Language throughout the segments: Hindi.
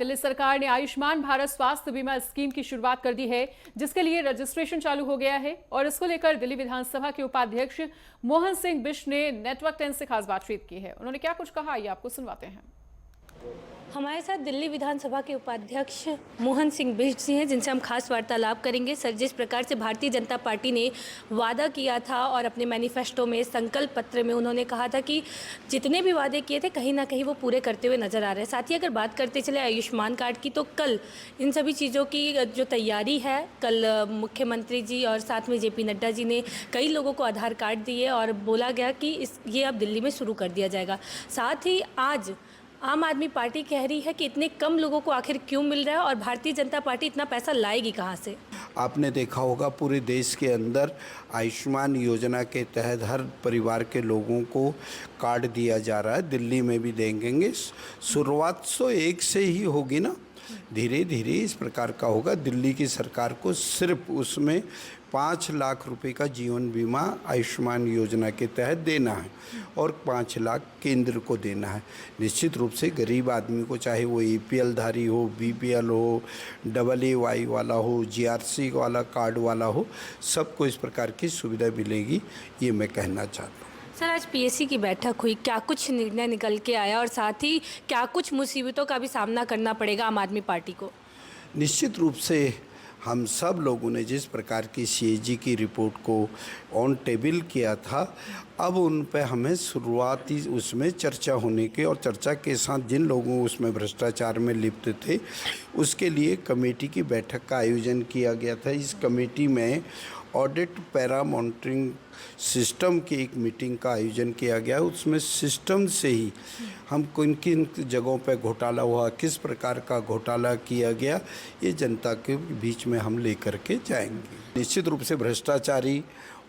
दिल्ली सरकार ने आयुष्मान भारत स्वास्थ्य बीमा स्कीम की शुरुआत कर दी है, जिसके लिए रजिस्ट्रेशन चालू हो गया है। और इसको लेकर दिल्ली विधानसभा के उपाध्यक्ष मोहन सिंह बिष्ट ने नेटवर्क 10 से खास बातचीत की है। उन्होंने क्या कुछ कहा, ये आपको सुनवाते हैं। हमारे साथ दिल्ली विधानसभा के उपाध्यक्ष मोहन सिंह बिष्ट जी हैं, जिनसे हम खास वार्तालाप करेंगे। सर, जिस प्रकार से भारतीय जनता पार्टी ने वादा किया था और अपने मैनिफेस्टो में, संकल्प पत्र में उन्होंने कहा था कि जितने भी वादे किए थे कहीं ना कहीं वो पूरे करते हुए नजर आ रहे हैं। साथ ही अगर बात करते चले आयुष्मान कार्ड की, तो कल इन सभी चीज़ों की जो तैयारी है, कल मुख्यमंत्री जी और साथ में JP नड्डा जी ने कई लोगों को आधार कार्ड दिए और बोला गया कि ये अब दिल्ली में शुरू कर दिया जाएगा। साथ ही आज आम आदमी पार्टी कह रही है कि इतने कम लोगों को आखिर क्यों मिल रहा है और भारतीय जनता पार्टी इतना पैसा लाएगी कहां से। आपने देखा होगा पूरे देश के अंदर आयुष्मान योजना के तहत हर परिवार के लोगों को कार्ड दिया जा रहा है। दिल्ली में भी देंगे। शुरुआत 101 से ही होगी ना, धीरे धीरे इस प्रकार का होगा। दिल्ली की सरकार को सिर्फ उसमें 5 लाख रुपए का जीवन बीमा आयुष्मान योजना के तहत देना है और 5 लाख केंद्र को देना है। निश्चित रूप से गरीब आदमी को, चाहे वो APL धारी हो, BPL हो, AAY वाला हो, GRC वाला कार्ड वाला हो, सबको इस प्रकार की सुविधा मिलेगी, ये मैं कहना चाहता हूँ। सर, आज PSC की बैठक हुई, क्या कुछ निर्णय निकल के आया और साथ ही क्या कुछ मुसीबतों का भी सामना करना पड़ेगा आम आदमी पार्टी को? निश्चित रूप से हम सब लोगों ने जिस प्रकार की CAG की रिपोर्ट को ऑन टेबल किया था, अब उन पे हमें शुरुआती उसमें चर्चा होने के और चर्चा के साथ जिन लोगों उसमें भ्रष्टाचार में लिप्त थे, उसके लिए कमेटी की बैठक का आयोजन किया गया था। इस कमेटी में ऑडिट पैरा मॉनिटरिंग सिस्टम की एक मीटिंग का आयोजन किया गया। उसमें सिस्टम से ही हम किन किन जगहों पे घोटाला हुआ, किस प्रकार का घोटाला किया गया, ये जनता के बीच में हम लेकर के जाएंगे। निश्चित रूप से भ्रष्टाचारी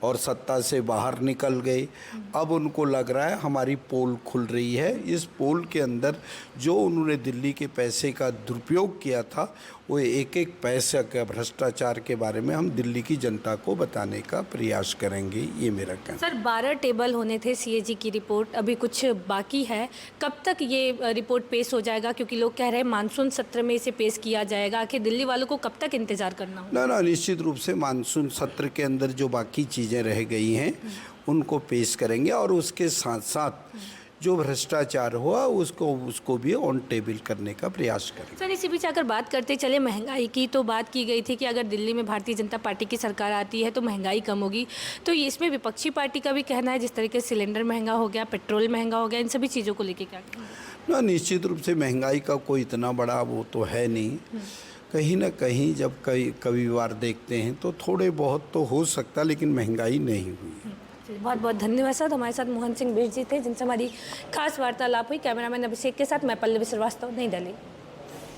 और सत्ता से बाहर निकल गए। अब उनको लग रहा है हमारी पोल खुल रही है। इस पोल के अंदर जो उन्होंने दिल्ली के पैसे का दुरुपयोग किया था, वो एक एक पैसे का भ्रष्टाचार के बारे में हम दिल्ली की जनता को बताने का प्रयास करेंगे, ये मेरा कहना। सर, 12 टेबल होने थे CAG की रिपोर्ट, अभी कुछ बाकी है। कब तक ये रिपोर्ट पेश हो जाएगा? क्योंकि लोग कह रहे हैं मानसून सत्र में इसे पेश किया जाएगा। आखिर दिल्ली वालों को कब तक इंतजार करना होगा? ना, निश्चित रूप से मानसून सत्र के अंदर जो बाकी चीज़ें रह गई हैं उनको पेश करेंगे और उसके साथ साथ जो भ्रष्टाचार हुआ उसको भी ऑन टेबल करने का प्रयास करेंगे। सर, इसी बीच अगर बात करते चले महंगाई की, तो बात की गई थी कि अगर दिल्ली में भारतीय जनता पार्टी की सरकार आती है तो महंगाई कम होगी। तो इसमें विपक्षी पार्टी का भी कहना है, जिस तरीके से सिलेंडर महंगा हो गया, पेट्रोल महंगा हो गया, इन सभी चीज़ों को लेकर क्या कहेंगे? ना, निश्चित रूप से महंगाई का कोई इतना बड़ा वो तो है नहीं। कहीं ना कहीं जब कभी बार देखते हैं तो थोड़े बहुत तो हो सकता, लेकिन महंगाई नहीं हुई। बहुत बहुत धन्यवाद सर। हमारे साथ मोहन सिंह बिष्ट जी थे, जिनसे हमारी खास वार्तालाप हुई। कैमरामैन अभिषेक के साथ मैं पल्लवी श्रीवास्तव, नई दिल्ली।